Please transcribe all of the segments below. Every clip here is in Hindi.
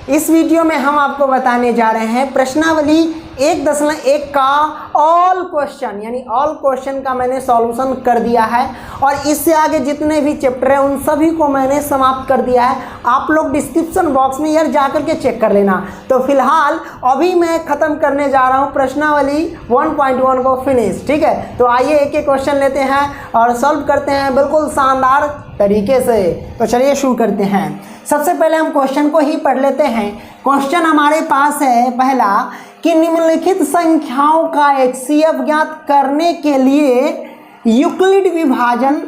इस वीडियो में हम आपको बताने जा रहे हैं प्रश्नावली 1.1 का ऑल क्वेश्चन, यानी ऑल क्वेश्चन का मैंने सॉल्यूशन कर दिया है और इससे आगे जितने भी चैप्टर हैं उन सभी को मैंने समाप्त कर दिया है। आप लोग डिस्क्रिप्शन बॉक्स में यार जा करके चेक कर लेना। तो फिलहाल अभी मैं ख़त्म करने जा रहा हूँ प्रश्नावली 1.1 को फिनिश। ठीक है, तो आइए एक एक क्वेश्चन लेते हैं और सॉल्व करते हैं बिल्कुल शानदार तरीके से। तो चलिए शुरू करते हैं। सबसे पहले हम क्वेश्चन को ही पढ़ लेते हैं। क्वेश्चन हमारे पास है पहला कि निम्नलिखित संख्याओं का HCF ज्ञात करने के लिए यूक्लिड विभाजन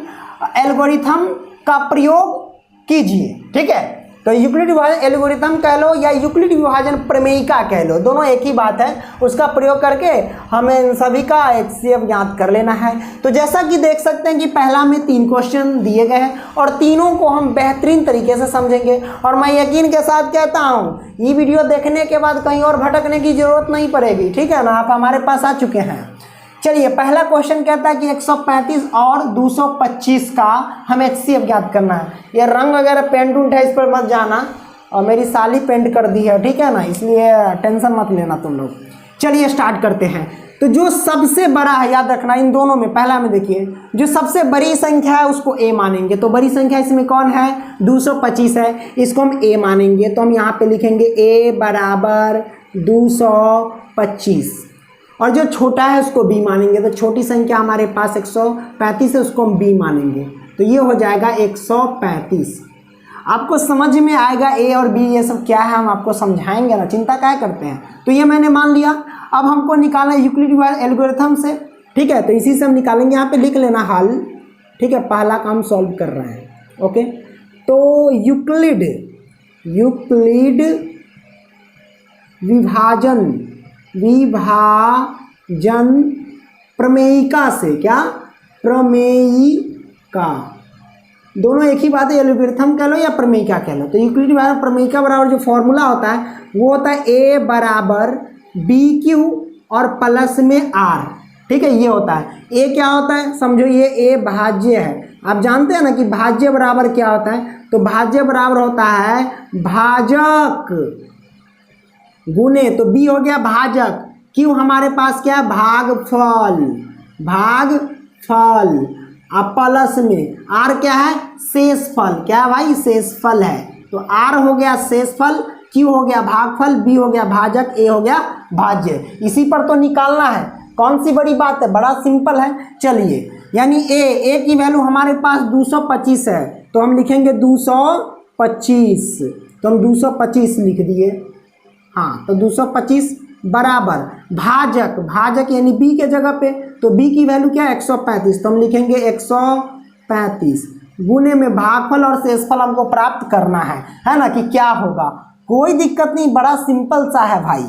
एल्गोरिथम का प्रयोग कीजिए। ठीक है, तो यूक्लिड विभाजन एल्गोरिथम कह लो या यूक्लिड विभाजन प्रमेयिका कह लो, दोनों एक ही बात है। उसका प्रयोग करके हमें इन सभी का HCF ज्ञात कर लेना है। तो जैसा कि देख सकते हैं कि पहला में 3 क्वेश्चन दिए गए हैं और तीनों को हम बेहतरीन तरीके से समझेंगे और मैं यकीन के साथ कहता हूँ ये वीडियो देखने के बाद कहीं और भटकने की जरूरत नहीं पड़ेगी। ठीक है ना, आप हमारे पास आ चुके हैं। चलिए, पहला क्वेश्चन कहता है कि 135 और 225 का हमें HCF ज्ञात करना है। ये रंग वगैरह पेंट उंट है, इस पर मत जाना, और मेरी साली पेंट कर दी है, ठीक है ना, इसलिए टेंशन मत लेना तुम लोग। चलिए स्टार्ट करते हैं। तो जो सबसे बड़ा है, याद रखना इन दोनों में, पहला में देखिए जो सबसे बड़ी संख्या है उसको A मानेंगे। तो बड़ी संख्या इसमें कौन है? 225 है, इसको हम A मानेंगे। तो हम यहाँ पे लिखेंगे A बराबर 225 और जो छोटा है उसको B मानेंगे। तो छोटी संख्या हमारे पास 135 है, उसको हम B मानेंगे। तो ये हो जाएगा 135। आपको समझ में आएगा A और B ये सब क्या है, हम आपको समझाएंगे ना, चिंता क्या करते हैं। तो ये मैंने मान लिया। अब हमको निकालना है यूक्लिड एल्गोरिथम से। ठीक है, तो इसी से हम निकालेंगे। यहाँ पे लिख लेना हल। ठीक है, पहला काम सॉल्व कर रहे हैं। ओके, तो यूक्लिड विभाजन प्रमेयिका से, क्या प्रमेयिका, दोनों एक ही बात है, एल्गोरिथम कह लो या प्रमेयिका कह लो। तो यूक्लिड विभाजन प्रमेयिका बराबर जो फॉर्मूला होता है वो होता है A बराबर BQ और प्लस में R। ठीक है, ये होता है। A क्या होता है, समझो ये A भाज्य है। आप जानते हैं ना कि भाज्य बराबर क्या होता है? तो भाज्य बराबर होता है भाजक गुने, तो B हो गया भाजक, Q हमारे पास क्या है? भागफल अब प्लस में R क्या है? शेषफल। क्या है भाई? शेषफल है। तो R हो गया शेषफल, Q हो गया भागफल, B हो गया भाजक, A हो गया भाज्य। इसी पर तो निकालना है। कौन सी बड़ी बात है, बड़ा सिंपल है। चलिए, यानी A की वैल्यू हमारे पास 225 है, तो हम लिखेंगे 225। तो हम 225 लिख दिए। हाँ, तो 225 बराबर भाजक यानी B के जगह पे, तो B की वैल्यू क्या है? 135। तो हम लिखेंगे 135 गुने में भागफल और शेषफल हमको प्राप्त करना है ना, कि क्या होगा। कोई दिक्कत नहीं, बड़ा सिंपल सा है भाई।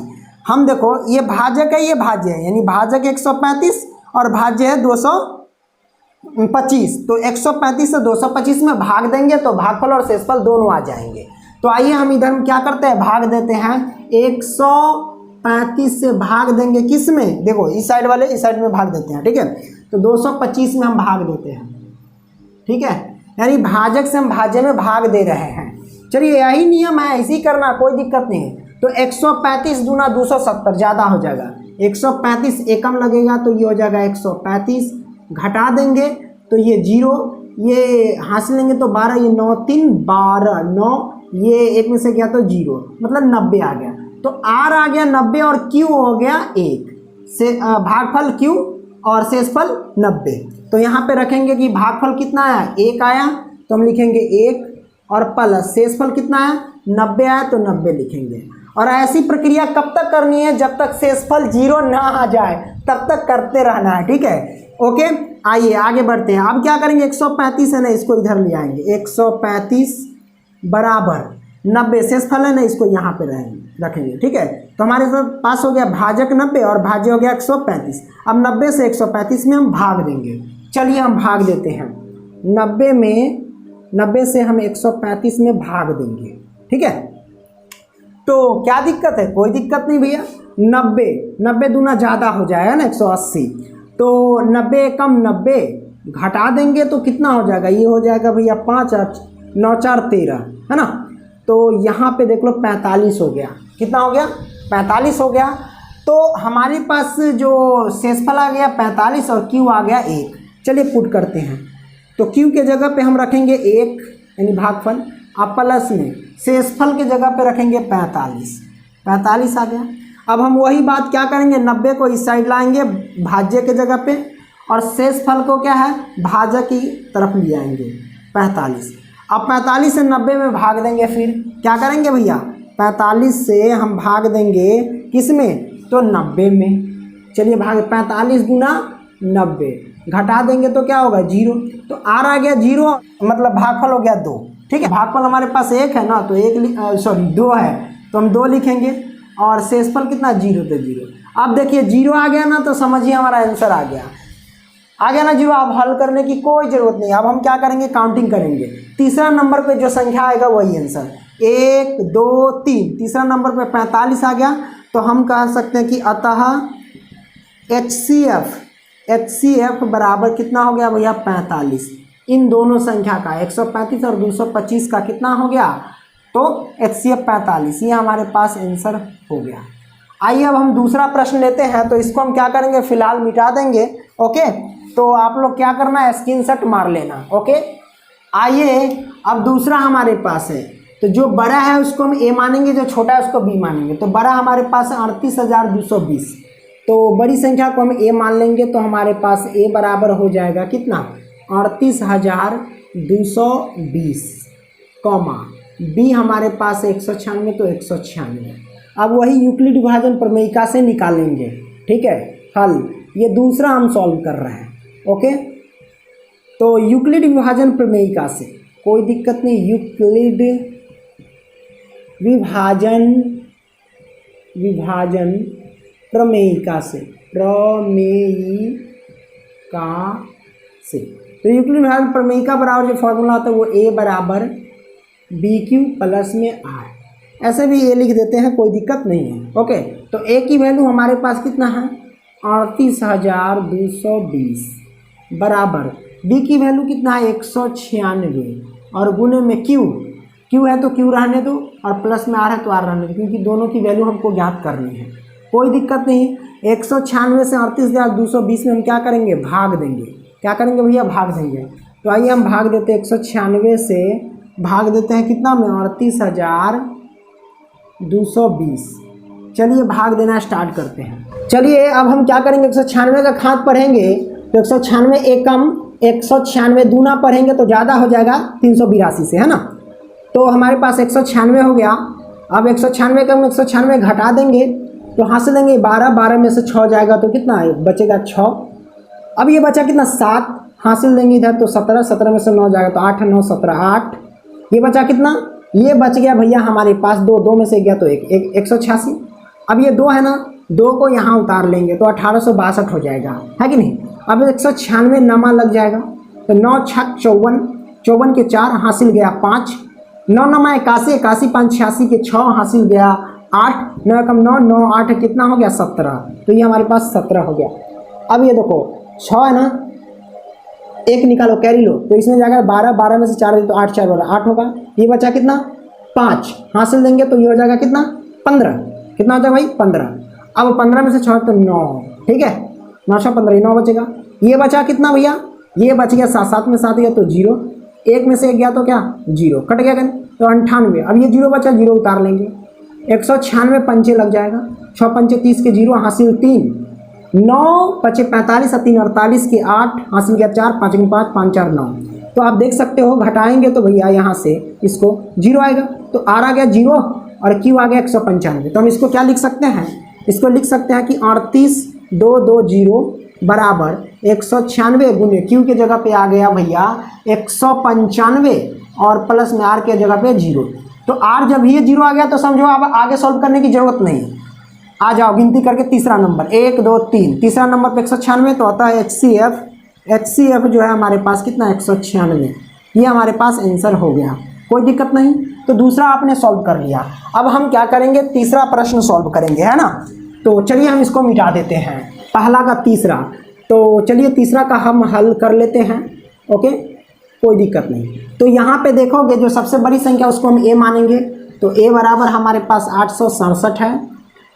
हम देखो, ये भाजक है, ये भाज्य है, यानी भाजक 135 और भाज्य है 225। तो 135 से 225 में भाग देंगे तो भागफल और शेषफल दोनों आ जाएंगे। तो आइए हम इधर हम क्या करते हैं, भाग देते हैं। 135 से भाग देंगे किस में? देखो, इस साइड वाले इस साइड में भाग देते हैं। ठीक है, तो 225 में हम भाग देते हैं। ठीक है, यानी भाजक से हम भाज्य में भाग दे रहे हैं। चलिए, यही नियम है, इसी करना, कोई दिक्कत नहीं है। तो 135 दूना 270 ज़्यादा हो जाएगा। 135 एकम लगेगा तो ये हो जाएगा 135, घटा देंगे तो ये 0, ये हासिल लेंगे तो 12, ये 9 3 12, 9 ये एक में से गया तो 0, मतलब 90 आ गया। तो R आ गया 90 और Q हो गया 1 से, भागफल Q और शेषफल 90। तो यहाँ पे रखेंगे कि भागफल कितना आया? 1 आया, तो हम लिखेंगे 1 और प्लस शेषफल कितना आया? 90 आया, तो 90 लिखेंगे। और ऐसी प्रक्रिया कब तक करनी है? जब तक शेषफल 0 ना आ जाए तब तक करते रहना है। ठीक है, ओके, आइए आगे बढ़ते हैं। अब क्या करेंगे? 135 है ना, इसको इधर ले आएंगे। 135 बराबर 90 शेषफल है ना, इसको यहाँ पे रखेंगे। ठीक है, तो हमारे पास हो गया भाजक 90 और भाज्य हो गया 135। अब 90 से 135 में हम भाग देंगे। चलिए हम भाग देते हैं। 90 से हम 135 में भाग देंगे। ठीक है, तो क्या दिक्कत है? कोई दिक्कत नहीं भैया। 90 दूना ज़्यादा हो जाएगा ना, 180। तो 90 एकम 90 घटा देंगे तो कितना हो जाएगा? ये हो जाएगा भैया 5 9 4 13, है ना। तो यहाँ पे देख लो 45 हो गया। कितना हो गया? 45 हो गया। तो हमारे पास जो शेषफल आ गया 45 और क्यू आ गया 1। चलिए पुट करते हैं। तो क्यू के जगह पे हम रखेंगे 1 यानी भागफल, अब प्लस में शेषफल के जगह पे रखेंगे 45 आ गया। अब हम वही बात क्या करेंगे, 90 को इस साइड लाएंगे भाज्य के जगह पे, और शेषफल को क्या है भाजक की तरफ ले आएंगे 45। अब 45 से 90 में भाग देंगे, फिर क्या करेंगे भैया 45 से हम भाग देंगे किस में, तो 90 में। चलिए भाग 45 गुना 90 घटा देंगे तो क्या होगा 0। तो आर आ गया 0, मतलब भागफल हो गया 2। ठीक है, भागफल हमारे पास 1 है ना, तो 2 है तो हम 2 लिखेंगे, और शेषफल कितना 0 तो 0। अब देखिए 0 आ गया ना, तो समझिए हमारा आंसर आ गया ना 0। अब हल करने की कोई ज़रूरत नहीं। अब हम क्या करेंगे, काउंटिंग करेंगे। तीसरा नंबर पे जो संख्या आएगा वही आंसर, 1 2 3। तीसरा नंबर पे 45 आ गया, तो हम कह सकते हैं कि अतः HCF बराबर कितना हो गया भैया 45। इन दोनों संख्या का 135 और 225 का कितना हो गया, तो HCF 45। ये हमारे पास आंसर हो गया। आइए अब हम दूसरा प्रश्न लेते हैं। तो इसको हम क्या करेंगे, फिलहाल मिटा देंगे। ओके, तो आप लोग क्या करना है, स्क्रीनशॉट मार लेना। ओके, आइए अब दूसरा हमारे पास है। तो जो बड़ा है उसको हम A मानेंगे, जो छोटा है उसको B मानेंगे। तो बड़ा हमारे पास है 38,220, तो बड़ी संख्या को हम A मान लेंगे। तो हमारे पास A बराबर हो जाएगा कितना 38,220, कॉमा B हमारे पास 196, तो 196। अब वही यूक्लिड विभाजन प्रमेयिका से निकालेंगे। ठीक है, हल ये दूसरा हम सॉल्व कर रहे हैं। ओके, तो यूक्लिड विभाजन प्रमेयिका से कोई दिक्कत नहीं। यूक्लिड विभाजन प्रमेयिका से तो यूक्लिड विभाजन प्रमेयिका बराबर जो फॉर्मूला होता है वो A बराबर BQ प्लस में R, ऐसे भी A लिख देते हैं, कोई दिक्कत नहीं है। ओके, तो A की वैल्यू हमारे पास कितना है 38,220 बराबर B की वैल्यू कितना है 196, और गुने में Q है तो Q रहने दो, और प्लस में R है तो R रहने दो, क्योंकि दोनों की वैल्यू हमको ज्ञात करनी है। कोई दिक्कत नहीं। 196 से 38,220 में हम क्या करेंगे, भाग देंगे। क्या करेंगे भैया, भाग देंगे। तो आइए हम भाग देते हैं 196 से भाग देते हैं कितना में 38,220। चलिए भाग देना स्टार्ट करते हैं। चलिए अब हम क्या करेंगे, 196 का घात पढ़ेंगे तो 196 एकम 196 दूना पढ़ेंगे तो ज़्यादा हो जाएगा 382 से, है ना। तो हमारे पास 196 हो गया। अब 196 का हम 196 घटा देंगे तो हासिल देंगे 12 में से 6 जाएगा तो कितना बचेगा 6। अब ये बचा कितना 7, हासिल देंगे इधर तो 17 में से 9 जाएगा तो 8 9 17 8। ये बचा कितना, ये बच गया भैया हमारे पास 2 में से गया तो 186। अब ये 2 है ना, 2 को यहाँ उतार लेंगे तो 1862 हो जाएगा, है कि नहीं। अब 196 नमा लग जाएगा तो 9 6 54 के 4 हासिल गया 5, 9 नमा 81, 81 5 86 के 6 हासिल गया 8, 9 कम 9 9 8 कितना हो गया 17। तो ये हमारे पास 17 हो गया। अब ये देखो 6 है ना, 1 निकालो कैरी लो तो इसमें जाएगा 12 में से 4 तो 8 4 8 होगा। ये बचा कितना 5, हासिल देंगे तो ये हो जाएगा कितना 15। कितना हो जाएगा भाई 15। अब 15 में से 6 तो 9, ठीक है 9 6 15 9 बचेगा। ये बचा कितना भैया, ये बच गया 7 में 7 गया तो 0, 1 में से 1 गया तो क्या 0 कट गया तो 98। अब ये 0 बचा, 0 उतार लेंगे 196 पंचे लग जाएगा, 6 पंचे 30 के 0 हासिल 3, 9 पचे 45 और 3 48 के 8 हासिल गया 4, 5 के 5 5 4 9। तो आप देख सकते हो घटाएंगे तो भैया यहाँ से इसको 0 आएगा तो R आ गया 0 और Q आ गया 195। तो हम इसको क्या लिख सकते हैं, इसको लिख सकते हैं कि 38,220 बराबर 196 गुने Q के जगह पे आ गया भैया 195 और प्लस में R के जगह पे 0। तो R जब ये 0 आ गया तो समझो अब आगे सॉल्व करने की जरूरत नहीं है। आ जाओ गिनती करके तीसरा नंबर 1 2 3, तीसरा नंबर पे 196 तो आता है HCF जो है हमारे पास कितना 196। ये हमारे पास आंसर हो गया, कोई दिक्कत नहीं। तो दूसरा आपने सॉल्व कर लिया। अब हम क्या करेंगे, तीसरा प्रश्न सॉल्व करेंगे, है ना। तो चलिए हम इसको मिटा देते हैं, पहला का तीसरा। तो चलिए तीसरा का हम हल कर लेते हैं। ओके कोई दिक्कत नहीं। तो यहाँ पे देखोगे जो सबसे बड़ी संख्या उसको हम A मानेंगे, तो ए बराबर हमारे पास 867 है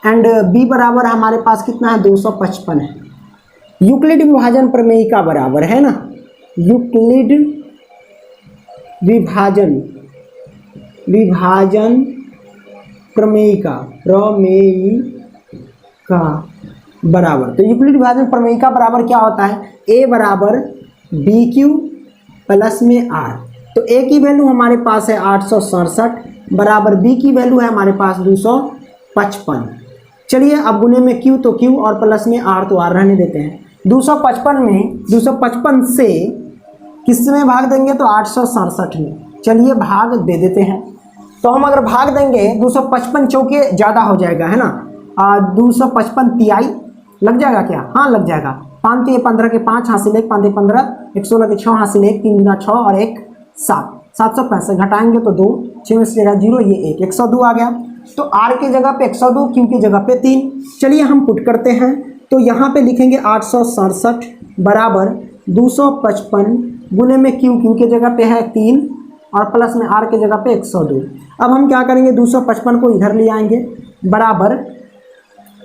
एंड बी बराबर हमारे पास कितना है 255 है। यूक्लिड विभाजन प्रमेयिका बराबर है ना, यूक्लिड विभाजन प्रमेयिका बराबर, तो यूक्लिड विभाजन प्रमेयिका बराबर क्या होता है, ए बराबर बी क्यू प्लस में आर। तो ए की वैल्यू हमारे पास है 867 बराबर बी की वैल्यू है हमारे पास 255। चलिए अब गुने में क्यू तो क्यू और प्लस में आर तो आर रहने देते हैं। 255 से किस में भाग देंगे तो 867 में, चलिए भाग दे देते हैं। तो हम अगर भाग देंगे 255 चौके ज़्यादा हो जाएगा है ना, 255 तिहाई लग जाएगा क्या, हाँ लग जाएगा। 5 तो 15 के 5 हासिल 1, 5 15 116 के 6 हासिल 1, 3 गुना 6 और 1 7, 765 घटाएंगे तो 2, 6 में से 0 ये 1, 102 आ गया। तो आर की जगह पे 102, क्यू की जगह पे 3। चलिए हम पुट करते हैं, तो यहाँ पे लिखेंगे 867 बराबर 255 गुने में क्यू, क्यू के जगह पे है 3 और प्लस में आर के जगह पे 102। अब हम क्या करेंगे 255 को इधर ले आएंगे बराबर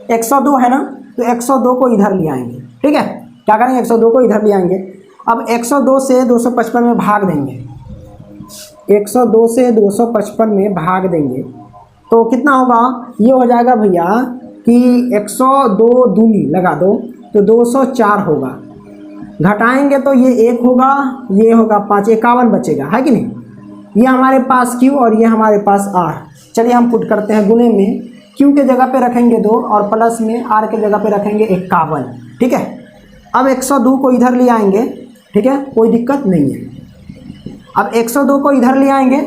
102 है ना, तो 102 को इधर ले आएंगे, ठीक है। क्या करेंगे 102 को इधर ले आएंगे। अब 102 से 255 में भाग देंगे, 102 से 255 में भाग देंगे तो कितना होगा, ये हो जाएगा भैया कि 102 दूनी लगा दो तो 204 होगा, घटाएंगे तो ये 1 होगा, ये होगा 5, 51 बचेगा है कि नहीं। ये हमारे पास Q और ये हमारे पास R। चलिए हम पुट करते हैं, गुने में Q के जगह पे रखेंगे 2 और प्लस में R के जगह पे रखेंगे 51, ठीक है। अब 102 को इधर ले आएंगे, ठीक है, कोई दिक्कत नहीं है। अब 102 को इधर ले आएंगे।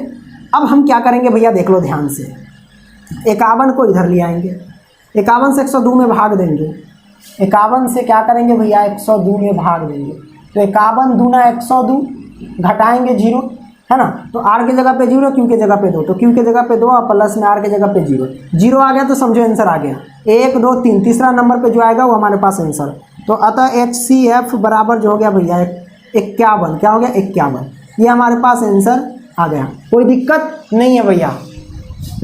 अब हम क्या करेंगे भैया देख लो ध्यान से, 51 को इधर ले आएंगे, 51 से 102 में भाग देंगे, 51 से क्या करेंगे भैया 102 में भाग देंगे, तो 51 दूना 102 घटाएंगे 0 है ना, तो आर की जगह पे 0, क्यू की जगह पे 2, तो क्यू की जगह पे 2 और प्लस में आर की जगह पे 0 आ गया, तो समझो आंसर आ गया 1 2 3, तीसरा नंबर पे जो आएगा वो हमारे पास आंसर। तो अतः HCF बराबर जो हो गया भैया 51, क्या हो गया 51, ये हमारे पास आंसर आ गया। कोई दिक्कत नहीं है भैया,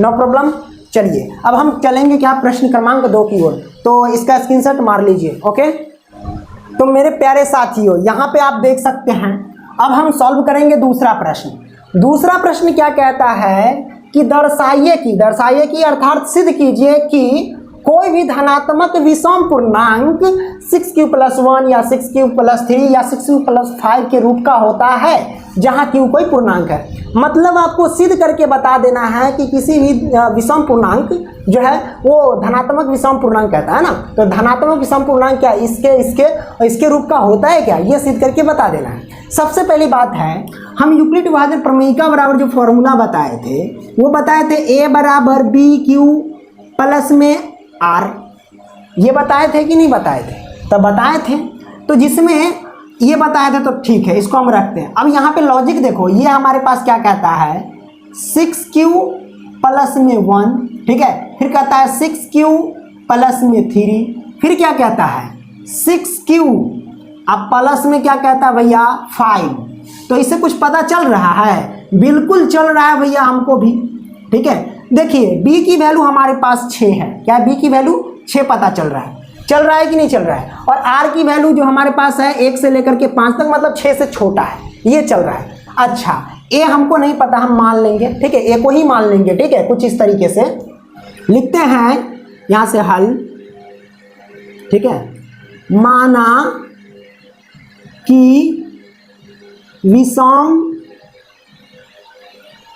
नो प्रॉब्लम। चलिए अब हम चलेंगे क्या प्रश्न क्रमांक 2 की ओर, तो इसका स्क्रीनशॉट मार लीजिए। ओके, तो मेरे प्यारे साथियों यहाँ पे आप देख सकते हैं, अब हम सॉल्व करेंगे दूसरा प्रश्न। दूसरा प्रश्न क्या कहता है कि दर्शाइए कि अर्थात सिद्ध कीजिए कि कोई भी धनात्मक विषम पूर्णांक 6q + 1 या 6q + 3 या 6q + 5 के रूप का होता है जहां q कोई पूर्णांक है। मतलब आपको सिद्ध करके बता देना है कि किसी भी विषम पूर्णांक जो है वो धनात्मक विषम पूर्णांक कहता है ना, तो धनात्मक विषम पूर्णांक क्या इसके रूप का होता है क्या, ये सिद्ध करके बता देना है। सबसे पहली बात है, हम यूक्लिड विभाजन प्रमेयिका बराबर जो फॉर्मूला बताए थे वो बताए थे a बराबर BQ प्लस में R, ये बताए थे कि नहीं बताए थे, तब बताए थे। तो जिसमें ये बताए थे तो ठीक है, इसको हम रखते हैं। अब यहाँ पे लॉजिक देखो, ये हमारे पास क्या कहता है 6q प्लस में 1, ठीक है, फिर कहता है 6q प्लस में 3, फिर क्या कहता है 6q, अब प्लस में क्या कहता है भैया 5। तो इससे कुछ पता चल रहा है, बिल्कुल चल रहा है भैया हमको भी, ठीक है। देखिए b की वैल्यू हमारे पास 6 है, क्या b की वैल्यू 6 पता चल रहा है कि नहीं चल रहा है, और r की वैल्यू जो हमारे पास है 1 से लेकर के 5 तक, मतलब 6 से छोटा है, ये चल रहा है। अच्छा a हमको नहीं पता, हम मान लेंगे, ठीक है, a को ही मान लेंगे, ठीक है। कुछ इस तरीके से लिखते हैं यहाँ से हल, ठीक है। माना कि विषम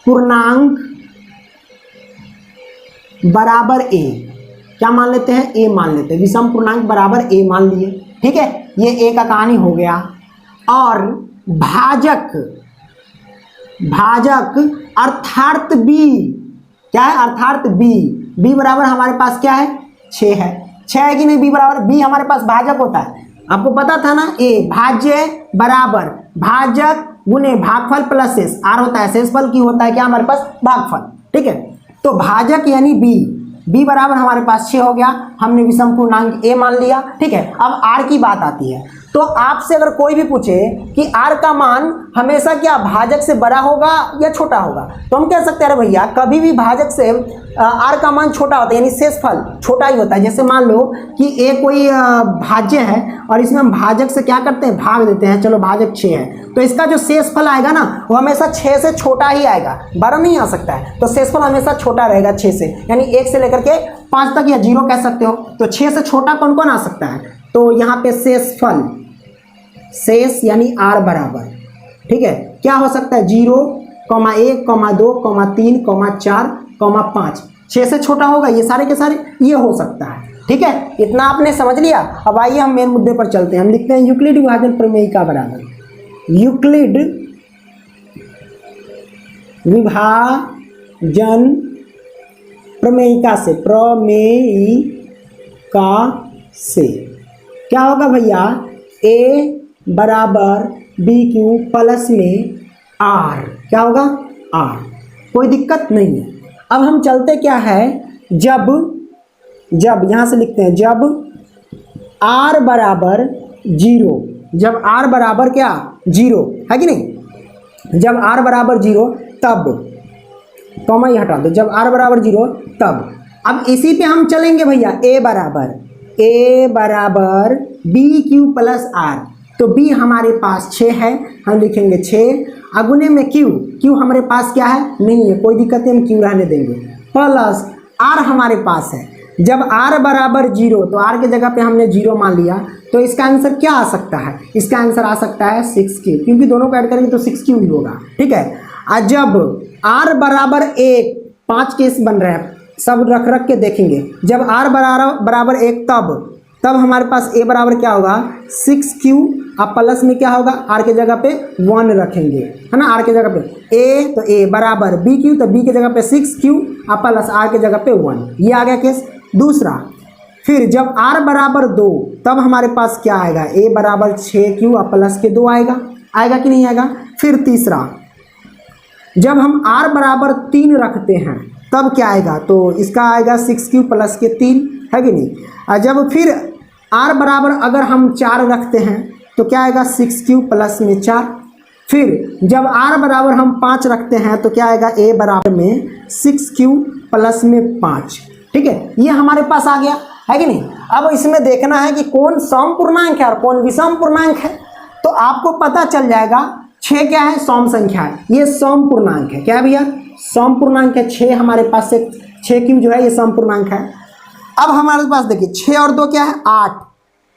पूर्णांक बराबर a, क्या मान लेते हैं a मान लेते हैं, विषम पूर्णांक बराबर a मान लिए, ठीक है, ये a का कहानी हो गया। और भाजक अर्थात b, क्या है अर्थात b बराबर हमारे पास क्या है 6 है कि नहीं, b बराबर b हमारे पास भाजक होता है, आपको पता था ना, a भाज्य बराबर भाजक गुने भागफल प्लस शेष, r होता है शेषफल की होता है क्या हमारे पास भागफल, ठीक है। तो भाजक यानी b बराबर हमारे पास 6 हो गया, हमने विषम पूर्णांक a मान लिया, ठीक है। अब r की बात आती है, तो आपसे अगर कोई भी पूछे कि r का मान हमेशा क्या भाजक से बड़ा होगा या छोटा होगा, तो हम कह सकते हैं अरे भैया कभी भी भाजक से r का मान छोटा होता है, यानी शेषफल छोटा ही होता है। जैसे मान लो कि a कोई भाज्य है और इसमें हम भाजक से क्या करते हैं, भाग देते हैं, चलो भाजक 6 है, तो इसका जो शेषफल आएगा ना वो हमेशा 6 से छोटा ही आएगा, बड़ा नहीं आ सकता है। तो शेषफल हमेशा छोटा रहेगा 6 से, यानी 1 से लेकर के 5 तक या 0 कह सकते हो। तो 6 से छोटा कौन कौन आ सकता है, तो यहाँ पे शेषफल, शेष यानी r बराबर, ठीक है, क्या हो सकता है 0, 1, 2, 3, 4, 5, 6 से छोटा होगा, ये सारे के सारे ये हो सकता है। ठीक है, इतना आपने समझ लिया। अब आइए हम मेन मुद्दे पर चलते हैं। हम लिखते हैं यूक्लिड विभाजन प्रमेयिका बराबर यूक्लिड विभाजन प्रमेयिका से, प्रमेयिका से क्या होगा भैया, a बराबर बी क्यू प्लस में r, क्या होगा r, कोई दिक्कत नहीं है। अब हम चलते क्या है, जब यहाँ से लिखते हैं जब r बराबर 0, जब r बराबर क्या 0 है कि नहीं, जब r बराबर 0 तब, कॉमा ही हटा दो, जब r बराबर 0 तब। अब इसी पे हम चलेंगे भैया, a बराबर बी क्यू प्लस r, तो b हमारे पास 6 है, हम लिखेंगे 6 अगुने में q हमारे पास क्या है, नहीं है, कोई दिक्कत नहीं, हम q रहने देंगे, प्लस r हमारे पास है। जब r बराबर 0, तो r के जगह पे हमने 0 मान लिया, तो इसका आंसर क्या आ सकता है, इसका आंसर आ सकता है 6q, क्योंकि दोनों को ऐड करेंगे तो 6q ही होगा। ठीक है, और जब r बराबर 1, 5 केस बन रहे हैं, सब रख के देखेंगे। जब r बराबर 1 तब हमारे पास a बराबर क्या होगा 6q, अब प्लस में क्या होगा, r के जगह पे 1 रखेंगे, है ना, r के जगह पे a, तो a बराबर bq, तो b के जगह पे 6q, अब प्लस r के जगह पे 1, ये आ गया केस दूसरा। फिर जब r बराबर 2, तब हमारे पास क्या आएगा, a बराबर 6q, अब प्लस के 2 आएगा कि नहीं आएगा। फिर तीसरा, जब हम r बराबर 3 रखते हैं तब क्या आएगा, तो इसका आएगा 6q प्लस के 3, है कि नहीं। और जब फिर r बराबर अगर हम 4 रखते हैं तो क्या आएगा 6q प्लस में 4। फिर जब r बराबर हम 5 रखते हैं तो क्या आएगा, a बराबर में 6q प्लस में 5। ठीक है, ये हमारे पास आ गया, है कि नहीं। अब इसमें देखना है कि कौन सम पूर्णांक है और कौन विषम पूर्णांक है, तो आपको पता चल जाएगा। 6 क्या है, सम संख्या है, ये सम पूर्णांक है, क्या है भैया, सम पूर्णांक है। 6 हमारे पास से 6q जो है ये सम पूर्णांक है। अब हमारे पास देखिए 6 और 2 क्या है 8,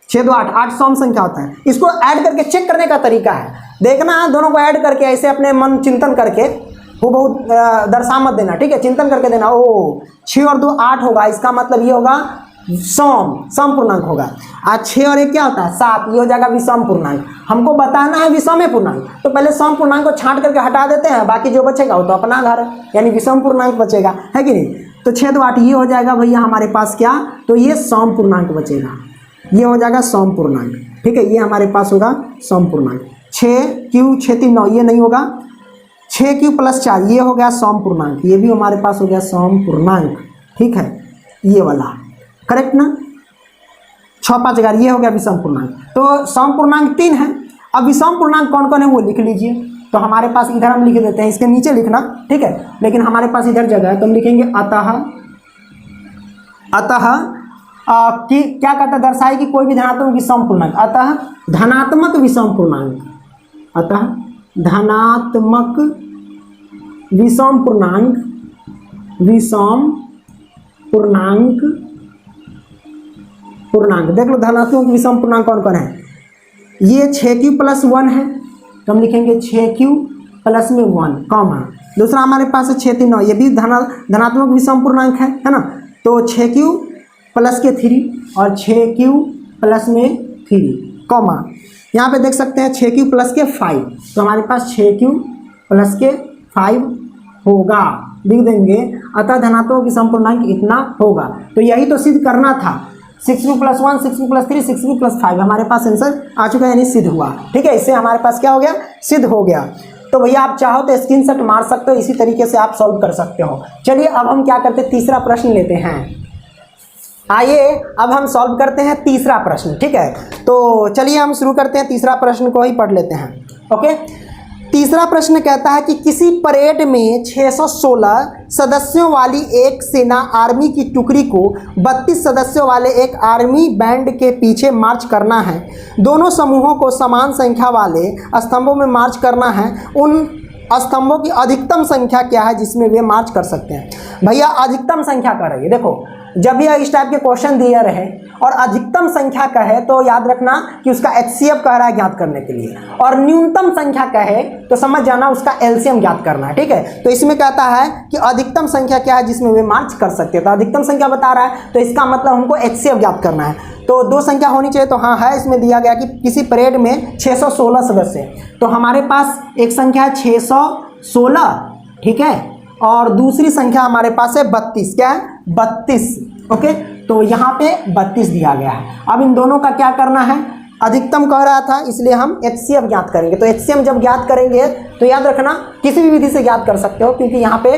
6 2 8 सम संख्या होता है। इसको ऐड करके चेक करने का तरीका है, देखना है दोनों को ऐड करके ऐसे अपने मन चिंतन करके, वो बहुत दर्शा मत देना, ठीक है, चिंतन करके देना। ओ 6 और 2 8 होगा, इसका मतलब ये होगा सम पूर्णांक होगा। आज 6 और 1 क्या होता है 7, ये हो जाएगा विषम पूर्णांक। हमको बताना है विषम पूर्णांक, तो पहले सम पूर्णांक को छांट करके हटा देते हैं, बाकी जो बचेगा वो तो अपना घर है, यानी विषम पूर्णांक बचेगा, है कि नहीं। तो 6 2 8 ये हो जाएगा भैया हमारे पास क्या, तो ये सम पूर्णांक बचेगा, ये हो जाएगा सम पूर्णांक। ठीक है, ये हमारे पास होगा सम पूर्णांक। 6q 6 3 9 ये नहीं होगा, 6q प्लस 4 ये हो गया सम पूर्णांक, ये भी हमारे पास हो गया सम पूर्णांक। ठीक है, ये वाला करेक्ट ना, 6 5 11 ये हो गया विषम पूर्णांक। तो सम पूर्णांक 3 है। अब विषम पूर्णांक कौन कौन है वो लिख लीजिए। तो हमारे पास इधर हम लिख देते हैं, इसके नीचे लिखना, ठीक है, लेकिन हमारे पास इधर जगह है तो हम लिखेंगे अतः कि क्या कहता है, दर्शाए कि कोई भी धनात्मक विषम पूर्णांक, अतः धनात्मक विषम पूर्णांक, अतः धनात्मक विषम पूर्णांक, विषम पूर्णांक देख लो धनात्मक विषम पूर्णांक कौन कौन है। ये 6q प्लस 1 है, तो हम लिखेंगे 6q प्लस में 1 कॉमा, दूसरा हमारे पास है 6 3 9, ये भी धनात्मक विषम पूर्णांक है ना। तो 6q प्लस के 3 और 6q प्लस में 3 कॉमा, यहाँ पे देख सकते हैं 6q प्लस के 5, तो हमारे पास 6q प्लस के 5 होगा, लिख देंगे। अतः धनात्मक विषम पूर्णांक इतना होगा। तो यही तो सिद्ध करना था, 6q plus 1 6q plus 3 6q plus 5 हमारे पास आंसर आ चुका है, यानी सिद्ध हुआ। ठीक है, इससे हमारे पास क्या हो गया, सिद्ध हो गया। तो भैया आप चाहो तो स्क्रीनशॉट मार सकते हो, इसी तरीके से आप सॉल्व कर सकते हो। चलिए अब हम क्या करते हैं, तीसरा प्रश्न लेते हैं। आइए अब हम सॉल्व करते हैं तीसरा प्रश्न, ठीक है। तो चलिए हम शुरू करते हैं, तीसरा प्रश्न को ही पढ़ लेते हैं। ओके, तीसरा प्रश्न कहता है कि किसी परेड में 616 सदस्यों वाली एक सेना आर्मी की टुकड़ी को 32 सदस्यों वाले एक आर्मी बैंड के पीछे मार्च करना है। दोनों समूहों को समान संख्या वाले स्तंभों में मार्च करना है। उन स्तंभों की अधिकतम संख्या क्या है जिसमें वे मार्च कर सकते हैं। भैया अधिकतम संख्या का रही, देखो जब भी इस टाइप के क्वेश्चन दिए रहे और अधिकतम संख्या कहे तो याद रखना कि उसका HCF कह रहा है ज्ञात करने के लिए, और न्यूनतम संख्या कहे तो समझ जाना उसका LCM ज्ञात करना है, ठीक है। तो इसमें कहता है कि अधिकतम संख्या क्या है जिसमें वे मार्च कर सकते हैं, तो अधिकतम संख्या बता रहा है तो इसका मतलब हमको HCF ज्ञात करना है। तो दो संख्या होनी चाहिए, तो हाँ है, इसमें दिया गया कि किसी परेड में 616 सदस्य हैं, तो हमारे पास एक संख्या है 616, ठीक है, और दूसरी संख्या हमारे पास है 32, क्या है 32, ओके। तो यहाँ पे 32 दिया गया है। अब इन दोनों का क्या करना है, अधिकतम कह रहा था इसलिए हम HCF ज्ञात करेंगे। तो HCM जब ज्ञात करेंगे तो याद रखना किसी भी विधि से ज्ञात कर सकते हो, क्योंकि यहाँ पे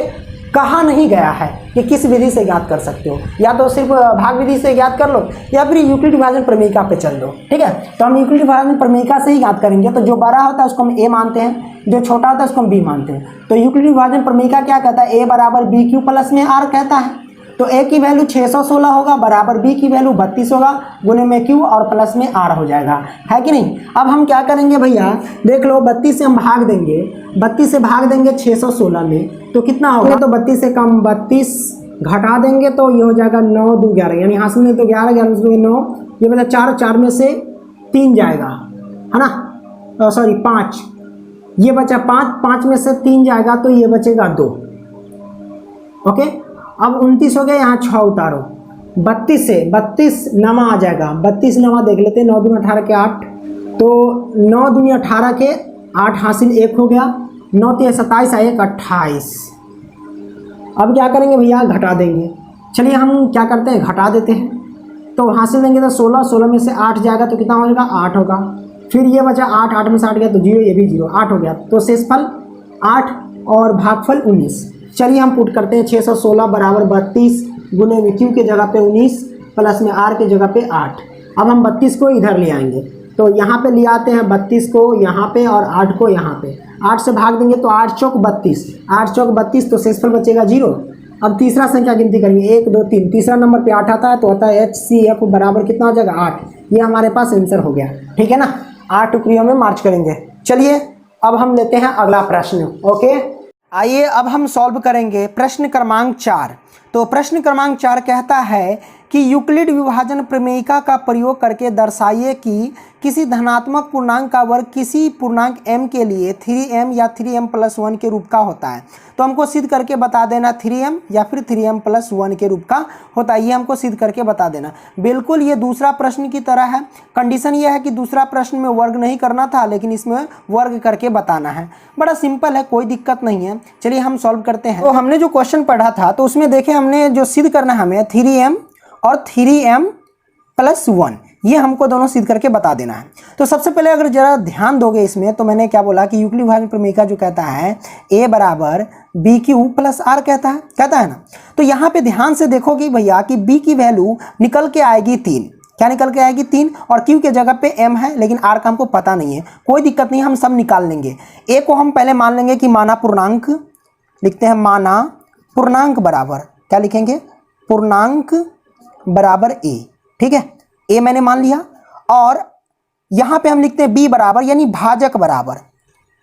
कहा नहीं गया है कि किस विधि से ज्ञात कर सकते हो, या तो सिर्फ भाग विधि से ज्ञात कर लो या फिर यूक्लिड विभाजन प्रमेयिका पे चल दो, ठीक है। तो हम यूक्लिड विभाजन प्रमेयिका से ही ज्ञात करेंगे। तो जो बड़ा होता है उसको हम A मानते हैं, जो छोटा होता है उसको हम B मानते हैं। तो यूक्लिड विभाजन प्रमेयिका क्या कहता है, A बराबर BQ प्लस में R कहता है। तो A की वैल्यू 616 होगा बराबर B की वैल्यू 32 होगा, गुने में Q और प्लस में R हो जाएगा, है कि नहीं। अब हम क्या करेंगे भैया, देख लो 32 से हम भाग देंगे, 32 से भाग देंगे 616 में तो कितना होगा, तो 32 से कम 32 घटा देंगे तो ये हो जाएगा 9 2 11, यानी हासिल में तो 11 11 में 9, ये बचा 4, 4 में से 3 जाएगा, है ना, सॉरी 5, ये बचा 5, 5 में से 3 जाएगा तो ये बचेगा 2, ओके। अब 29 हो गया, यहाँ 6 उतारो, 32 से 32 नमा आ जाएगा, 32 नमा देख लेते हैं, 9 दूनी 18 के 8, तो 9 दूनी 18 के 8 हासिल 1 हो गया, 9 3 27 आए 28। अब क्या करेंगे भैया, घटा देंगे। चलिए हम क्या करते हैं, घटा देते हैं। तो हासिल देंगे तो 16, 16 में से 8 जाएगा तो कितना हो जाएगा 8 होगा, फिर ये बचा 8, 8 में से 8 गया तो 0, ये भी 0, 8 हो गया। तो शेषफल 8 और भागफल 19। चलिए हम पुट करते हैं 616 बराबर 32 गुने में Q के जगह पे 19 प्लस में R के जगह पे 8। अब हम 32 को इधर ले आएंगे, तो यहाँ पे ले आते हैं 32 को यहाँ पे और 8 को यहाँ पे, 8 से भाग देंगे तो 8 चौक 32, 8 चौक 32, तो शेषफल बचेगा 0। अब तीसरा संख्या गिनती करेंगे, 1 2 3, तीसरा नंबर पे 8 आता है तो आता है HCF बराबर कितना हो जाएगा 8। ये हमारे पास आंसर हो गया, ठीक है ना। 8 टुकड़ियों में मार्च करेंगे। चलिए अब हम लेते हैं अगला प्रश्न, ओके। आइए अब हम सॉल्व करेंगे प्रश्न क्रमांक 4। तो प्रश्न क्रमांक 4 कहता है कि यूक्लिड विभाजन प्रमेयिका का प्रयोग करके दर्शाइए कि किसी धनात्मक पूर्णांक का वर्ग किसी पूर्णांक m के लिए 3m या 3m + 1 के रूप का होता है। तो हमको सिद्ध करके बता देना 3m या फिर 3m + 1 के रूप का होता है, ये हमको सिद्ध करके बता देना। बिल्कुल ये दूसरा प्रश्न की तरह है। कंडीशन ये है कि दूसरा प्रश्न में वर्ग नहीं करना था, लेकिन इसमें वर्ग करके बताना है। बड़ा सिंपल है, कोई दिक्कत नहीं है। चलिए हम सॉल्व करते हैं। तो हमने जो क्वेश्चन पढ़ा था तो उसमें देखे हमने जो सिद्ध करना है हमें 3m और 3m + 1, ये हमको दोनों सिद्ध करके बता देना है। तो सबसे पहले अगर जरा ध्यान दोगे इसमें, तो मैंने क्या बोला कि यूक्लिड विभाजन प्रमेयिका जो कहता है A बराबर BQ + R कहता है ना। तो यहाँ पे ध्यान से देखोगे भैया कि B की वैल्यू निकल के आएगी 3, क्या निकल के आएगी 3, और Q के जगह पे M है, लेकिन R का हमको पता नहीं है। कोई दिक्कत नहीं, हम सब निकाल लेंगे। A को हम पहले मान लेंगे कि माना पूर्णांक, लिखते हैं माना पूर्णांक बराबर, क्या लिखेंगे, पूर्णांक बराबर A, ठीक है। A मैंने मान लिया, और यहाँ पे हम लिखते हैं B बराबर यानी भाजक बराबर,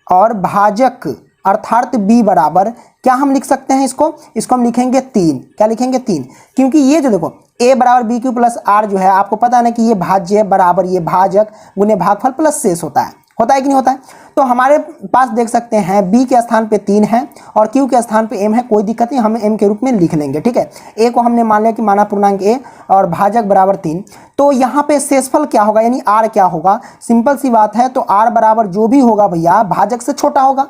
और भाजक अर्थात B बराबर क्या हम लिख सकते हैं, इसको हम लिखेंगे 3, क्या लिखेंगे 3, क्योंकि ये जो देखो A बराबर BQ + R जो है आपको पता है ना कि ये भाज्य बराबर ये भाजक गुने भागफल प्लस शेष होता है कि नहीं होता है। तो हमारे पास देख सकते हैं B के स्थान पे 3 है और Q के स्थान पे M है, कोई दिक्कत नहीं, हम M के रूप में लिख लेंगे, ठीक है। A को हमने मान लिया कि माना पूर्णांक A और भाजक बराबर 3। तो यहाँ पे शेषफल क्या होगा यानी R क्या होगा, सिंपल सी बात है। तो R बराबर जो भी होगा भैया भाजक से छोटा होगा।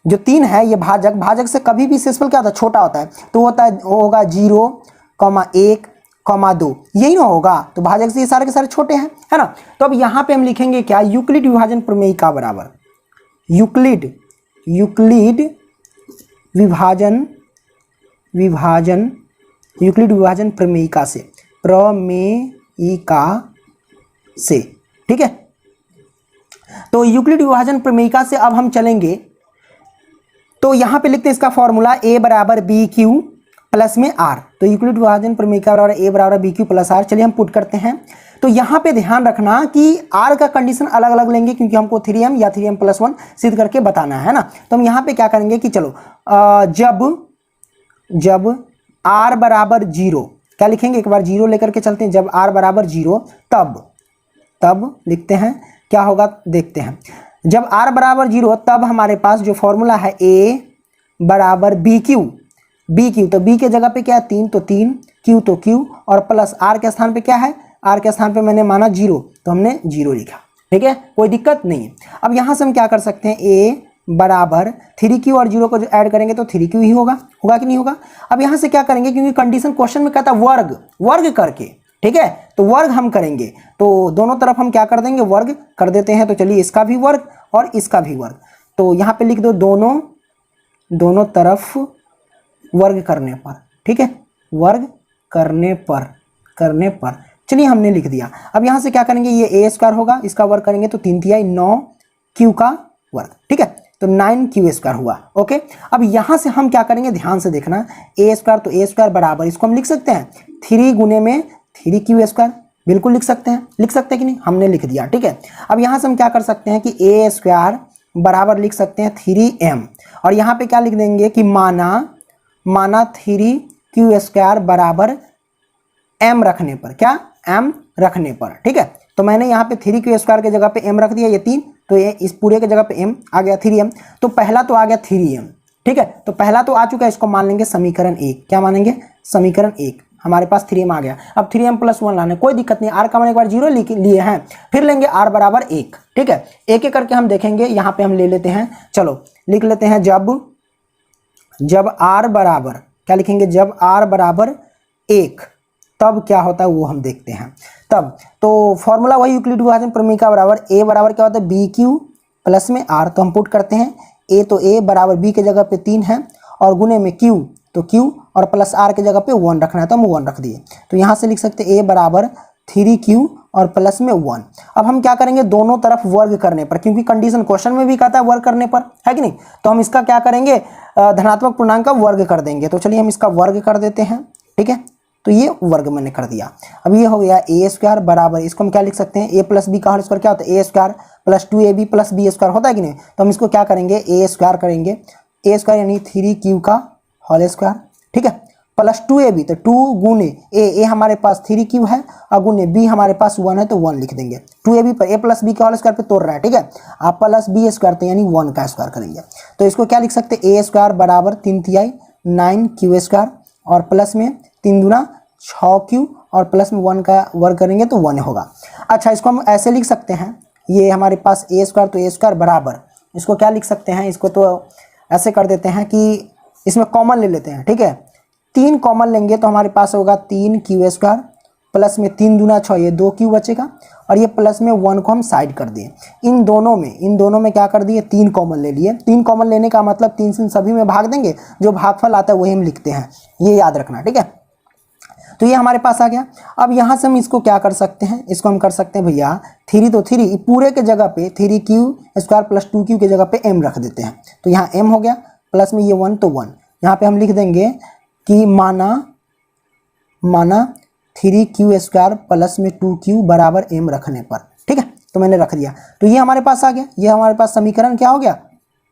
जो 3 है ये भाजक से कभी भी शेषफल क्या होता है, छोटा होता है। तो होगा 0, 1, 2, यही ना होगा। तो भाजक से ये सारे के सारे छोटे हैं, है ना। तो अब यहाँ पे हम लिखेंगे क्या, यूक्लिड विभाजन प्रमेयिका बराबर यूक्लिड विभाजन प्रमेयिका से प्रमेयिका से। ठीक है, तो यूक्लिड विभाजन प्रमेयिका से अब हम चलेंगे, तो यहां पे लिखते हैं इसका फॉर्मूला a बराबर बी क्यू प्लस में r। तो यूक्लिड विभाजन प्रमेयिका बराबर a बराबर बी क्यू प्लस r। चलिए हम पुट करते हैं। तो यहाँ पे ध्यान रखना कि r का कंडीशन अलग अलग लेंगे, क्योंकि हमको 3m या 3m+1 सिद्ध करके बताना है ना। तो हम यहाँ पे क्या करेंगे कि चलो जब r बराबर 0, क्या लिखेंगे, एक बार 0 लेकर के चलते हैं। जब r बराबर 0 तब लिखते हैं क्या होगा, देखते हैं। जब r बराबर 0 तब हमारे पास जो फॉर्मूला है a बराबर बी क्यू, तो b के जगह पे क्या है 3, तो 3, q तो q, और प्लस r के स्थान पे क्या है, r के स्थान पे मैंने माना 0, तो हमने 0 लिखा। ठीक है, कोई दिक्कत नहीं है। अब यहाँ से हम क्या कर सकते हैं, a बराबर 3q और 0 को जो ऐड करेंगे तो 3q ही होगा कि नहीं होगा। अब यहाँ से क्या करेंगे, क्योंकि कंडीशन क्वेश्चन में कहता है वर्ग करके, ठीक है, तो वर्ग हम करेंगे, तो दोनों तरफ हम क्या कर देंगे, वर्ग कर देते हैं। तो चलिए इसका भी वर्ग और इसका भी वर्ग, तो यहाँ पे लिख दो दोनों तरफ वर्ग करने पर। ठीक है, वर्ग करने पर चलिए हमने लिख दिया। अब यहाँ से क्या करेंगे, ये a² होगा, इसका वर्ग करेंगे तो 3 तिहाई 9q का वर्ग। ठीक है, तो 9q² हुआ। ओके, अब यहाँ से हम क्या करेंगे, ध्यान से देखना, a² तो a² बराबर, इसको हम लिख सकते हैं 3 गुने में 3q², बिल्कुल लिख सकते हैं कि नहीं, हमने लिख दिया। ठीक है, अब यहाँ से हम क्या कर सकते हैं कि a² बराबर लिख सकते हैं 3m, और यहाँ पे क्या लिख देंगे कि माना 3q² बराबर m रखने पर, क्या m रखने पर। ठीक है, तो मैंने यहाँ पे 3q² के जगह पे m रख दिया, ये 3, तो ये इस पूरे के जगह पे m आ गया 3m, तो पहला तो आ गया 3m। ठीक है, तो पहला तो आ चुका है, इसको मान लेंगे समीकरण 1। क्या मानेंगे, समीकरण 1, हमारे पास 3m आ गया। अब 3m+1 लाने, कोई दिक्कत नहीं, r का मैंने एक बार 0 लिए हैं, फिर लेंगे r बराबर 1। ठीक है, एक एक करके हम देखेंगे। यहाँ पे हम ले लेते हैं, चलो लिख लेते हैं, जब r बराबर, क्या लिखेंगे, जब r बराबर 1 तब क्या होता है वो हम देखते हैं। तब तो फॉर्मूला वही यूक्लिड विभाजन प्रमेयिका बराबर a बराबर क्या होता है, बी क्यू प्लस में r। तो हम पुट करते हैं, a तो a बराबर b के जगह पे 3 है, और गुने में q तो q, और प्लस r के जगह पे 1 रखना है, तो हम 1 रख दिए। तो यहाँ से लिख सकते हैं a बराबर 3q और प्लस में 1। अब हम क्या करेंगे, दोनों तरफ वर्ग करने पर, क्योंकि कंडीशन क्वेश्चन में भी कहता है वर्ग करने पर, है कि नहीं, तो हम इसका क्या करेंगे, धनात्मक पूर्णांक का वर्ग कर देंगे। तो चलिए हम इसका वर्ग कर देते हैं। ठीक है, तो ये वर्ग मैंने कर दिया। अब ये हो गया a² बराबर, इसको हम क्या लिख सकते हैं, a प्लस बी का होल स्क्वायर क्या होता है, a² plus 2ab plus b² होता है कि नहीं। तो हम इसको क्या करेंगे, a² करेंगे, a² यानी 3q का होल स्क्वायर। ठीक है, प्लस 2ab, तो 2 गुने a हमारे पास 3q है, और गुने b हमारे पास 1 है, तो 1 लिख देंगे। 2ab पर a प्लस बी का होल स्क्वायर पे तोड़ रहा है। ठीक है, आप प्लस b² तो यानी 1 का स्क्वायर करेंगे। तो इसको क्या लिख सकते हैं, a² बराबर 3 तिहाई 9q², और प्लस में 3 दूना 6q, और प्लस में 1 का वर्ग करेंगे तो 1 होगा। अच्छा, इसको हम ऐसे लिख सकते हैं, ये हमारे पास a² तो a² बराबर, इसको क्या लिख सकते हैं, इसको तो ऐसे कर देते हैं कि इसमें कॉमन ले लेते हैं। ठीक है, 3 कॉमन लेंगे तो हमारे पास होगा 3q² प्लस में 3 दूना 6, ये 2q बचेगा, और ये प्लस में 1 को हम साइड कर दिए। इन दोनों में क्या कर दिए, 3 कॉमन ले लिए। 3 कॉमन लेने का मतलब 3 से सभी में भाग देंगे, जो भागफल आता है वही हम लिखते हैं, ये याद रखना। ठीक है, तो ये हमारे पास आ गया। अब यहाँ से हम इसको क्या कर सकते हैं, इसको हम कर सकते हैं भैया 3 तो 3 पूरे के जगह पे 3q² प्लस 2q के जगह पे m रख देते हैं। तो यहाँ m हो गया, प्लस में ये 1 तो 1। यहाँ पे हम लिख देंगे कि माना 3q² प्लस में 2q बराबर m रखने पर। ठीक है, तो मैंने रख दिया, तो ये हमारे पास आ गया। ये हमारे पास समीकरण क्या हो गया,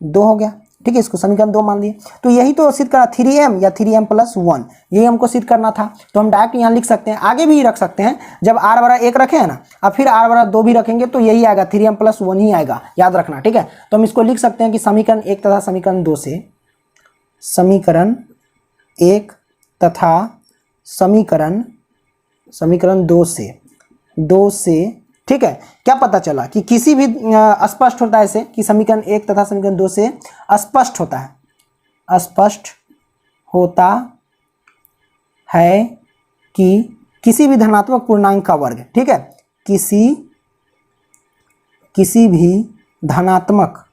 2 हो गया। ठीक है, इसको समीकरण 2 मान लिए। तो यही तो सिद्ध करना, 3m या 3m+1, यही हमको सिद्ध करना था। तो हम डायरेक्ट यहाँ लिख सकते हैं, आगे भी रख सकते हैं। जब r बराबर 1 रखे हैं ना, अब फिर r बराबर 2 भी रखेंगे तो यही आएगा, 3m+1 ही आएगा, याद रखना। ठीक है, तो हम इसको लिख सकते हैं कि समीकरण 1 तथा समीकरण 2 से, समीकरण 1 तथा समीकरण 2 से ठीक है, क्या पता चला कि किसी भी स्पष्ट होता है ऐसे कि समीकरण 1 तथा समीकरण 2 से स्पष्ट होता है कि किसी भी धनात्मक पूर्णांक का वर्ग, ठीक है, किसी भी धनात्मक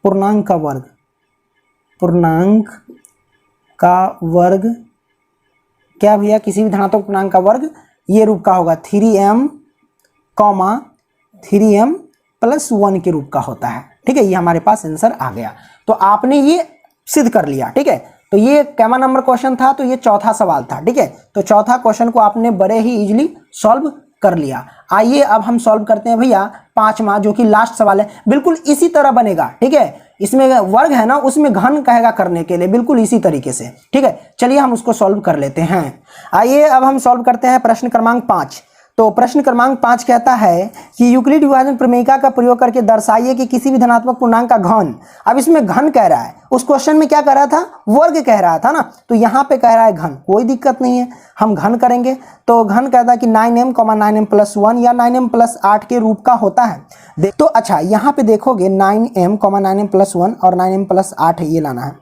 पूर्णांक का वर्ग क्या भैया, किसी भी धनात्मक पूर्णांक का वर्ग ये रूप का होगा 3m, 3m + 1 के रूप का होता है। ठीक है, ये हमारे पास आंसर आ गया। तो आपने ये सिद्ध कर लिया। ठीक है, तो ये कैमा नंबर क्वेश्चन था, तो ये चौथा सवाल था। ठीक है, तो चौथा क्वेश्चन को आपने बड़े ही इजीली सॉल्व कर लिया। आइए अब हम सॉल्व करते हैं भैया पांचवा, जो कि लास्ट सवाल है। बिल्कुल इसी तरह बनेगा। ठीक है, इसमें वर्ग है ना, उसमें घन कहेगा करने के लिए, बिल्कुल इसी तरीके से। ठीक है, चलिए हम उसको सॉल्व कर लेते हैं। आइए अब हम सॉल्व करते हैं प्रश्न क्रमांक 5। तो प्रश्न क्रमांक 5 कहता है कि यूक्लिड विभाजन प्रमेयिका का प्रयोग करके दर्शाइए कि किसी भी धनात्मक पूर्णांक का घन। अब इसमें घन कह रहा है, उस क्वेश्चन में क्या कह रहा था, वर्ग कह रहा था ना, तो यहाँ पे कह रहा है घन। कोई दिक्कत नहीं है, हम घन करेंगे। तो घन कहता है कि 9m, 9m + 1 या 9m + 8 के रूप का होता है। तो अच्छा, यहाँ पे देखोगे 9m, 9m + 1 और 9m + 8 ये लाना है।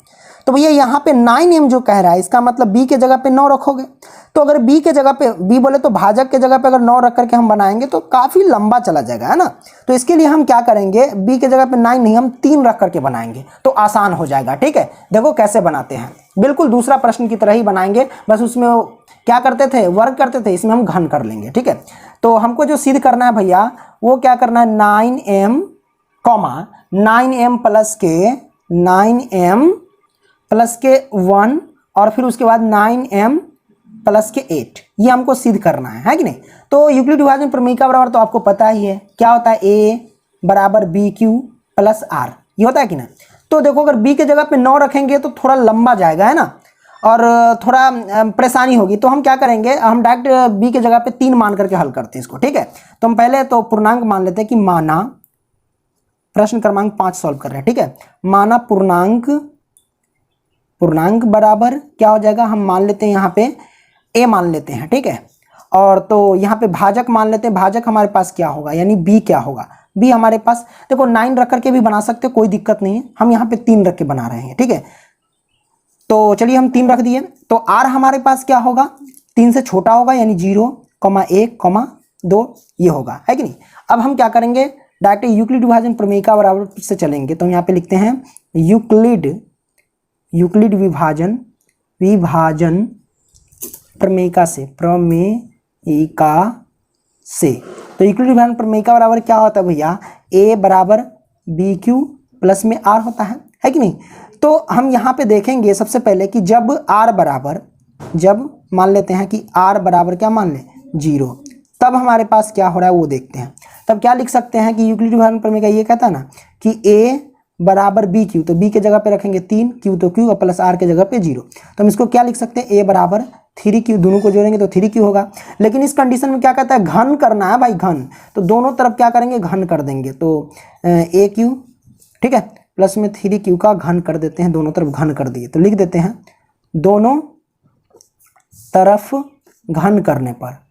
तो भैया यहाँ पे 9m जो कह रहा है, इसका मतलब b के जगह पे 9 रखोगे। तो अगर b के जगह पे, b बोले तो भाजक के जगह पे अगर 9 रख करके हम बनाएंगे तो काफ़ी लंबा चला जाएगा, है ना। तो इसके लिए हम क्या करेंगे, b के जगह पे 9 नहीं, हम 3 रख करके बनाएंगे तो आसान हो जाएगा। ठीक है, देखो कैसे बनाते हैं, बिल्कुल दूसरा प्रश्न की तरह ही बनाएंगे, बस उसमें क्या करते थे, वर्ग करते थे, इसमें हम घन कर लेंगे। ठीक है, तो हमको जो सिद्ध करना है भैया, वो क्या करना है, 9m, 9m + 1 और फिर उसके बाद 9m + 8, ये हमको सिद्ध करना है कि नहीं। तो यूक्लिड विभाजन प्रमेयिका बराबर तो आपको पता ही है क्या होता है, a = bq + r, ये होता है कि ना। तो देखो अगर b के जगह पे 9 रखेंगे तो थोड़ा लंबा जाएगा, है ना, और थोड़ा परेशानी होगी। तो हम क्या करेंगे, हम डायरेक्ट b के जगह पे 3 मान करके हल करते हैं इसको। ठीक है, तो हम पहले तो पूर्णांक मान लेते हैं कि माना, प्रश्न क्रमांक 5 सॉल्व कर रहे हैं। ठीक है, माना पूर्णांक बराबर क्या हो जाएगा, हम मान लेते हैं यहाँ पे a मान लेते हैं। ठीक है, और तो यहाँ पे भाजक मान लेते हैं। भाजक हमारे पास क्या होगा, यानी b क्या होगा, b हमारे पास देखो 9 रख करके भी बना सकते हो, कोई दिक्कत नहीं है, हम यहाँ पे 3 रख के बना रहे हैं। ठीक है, तो चलिए हम 3 रख दिए। तो r हमारे पास क्या होगा, 3 से छोटा होगा, यानी 0, 1, 2 ये होगा, है कि नहीं। अब हम क्या करेंगे, डायरेक्ट यूक्लिड विभाजन प्रमेयिका बराबर से चलेंगे। तो यहाँ पे लिखते हैं यूक्लिड विभाजन प्रमेयिका से, तो यूक्लिड विभाजन प्रमेयिका बराबर क्या होता है भैया, a = bq + में r होता है कि नहीं। तो हम यहाँ पे देखेंगे सबसे पहले कि जब मान लेते हैं कि r बराबर क्या मान लें, 0, तब हमारे पास क्या हो रहा है वो देखते हैं। तब क्या लिख सकते हैं कि यूक्लिड विभाजन प्रमेयिका ये कहता है ना कि a = bq, तो b के जगह पे रखेंगे 3, q तो q और + r के जगह पे 0। तो हम इसको क्या लिख सकते हैं, a = 3q, दोनों को जोड़ेंगे तो 3q होगा। लेकिन इस कंडीशन में क्या कहता है, घन करना है भाई, घन। तो दोनों तरफ क्या करेंगे, घन कर देंगे। तो aq, ठीक है, प्लस में 3q का घन कर देते हैं, दोनों तरफ घन कर दिए। तो लिख देते हैं दोनों तरफ घन करने पर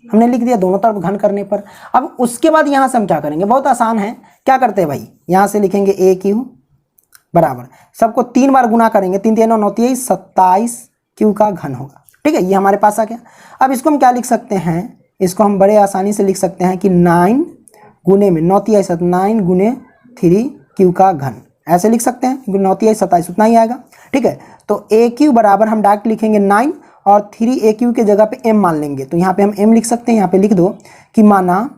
हमने लिख दिया, दोनों तरफ घन करने पर। अब उसके बाद यहाँ से हम क्या करेंगे, बहुत आसान है। क्या करते हैं भाई, यहाँ से लिखेंगे aq बराबर, सबको 3 बार गुना करेंगे, 3 3 9 27 q का घन होगा। ठीक है, ये हमारे पास आ गया। अब इसको हम क्या लिख सकते हैं, इसको हम बड़े आसानी से लिख सकते हैं कि 9 गुने में 9 × 9 गुने 3q का घन, ऐसे लिख सकते हैं, क्योंकि 9 × 27 उतना ही आएगा। ठीक है, तो aq बराबर हम डायरेक्ट लिखेंगे 9 और 3aq के जगह पे m मान लेंगे। तो यहाँ पे हम m लिख सकते हैं, यहाँ पे लिख दो कि माना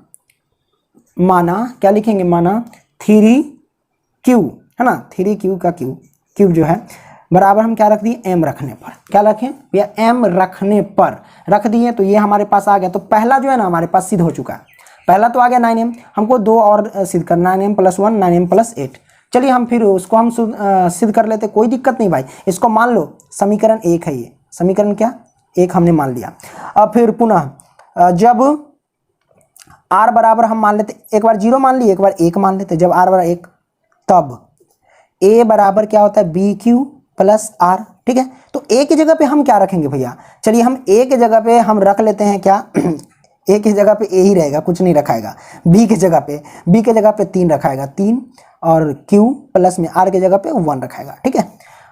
क्या लिखेंगे, माना 3q, है ना, 3q का क्यूब जो है बराबर हम क्या रख दिए, m रखने पर। क्या रखें भैया, m रखने पर रख दिए, तो ये हमारे पास आ गया। तो पहला जो है ना हमारे पास सिद्ध हो चुका है, पहला तो आ गया 9m, हमको 2 और सिद्ध करना, 9m + 1, 9m + 8। चलिए हम फिर उसको हम सिद्ध कर लेते, कोई दिक्कत नहीं भाई। इसको मान लो समीकरण 1 है, ये समीकरण क्या 1 हमने मान लिया। अब फिर पुनः जब r बराबर हम मान लेते, एक बार 0 मान लिए, एक बार 1 मान लेते। जब r बराबर 1, तब a बराबर क्या होता है, bq + r। ठीक है, तो a की जगह पे हम क्या रखेंगे भैया, चलिए हम a की जगह पे हम रख लेते हैं क्या a की जगह पे a ही रहेगा, कुछ नहीं रखाएगा। b की जगह पे 3 रखाएगा, 3, और q प्लस में r की जगह पे 1 रखाएगा। ठीक है,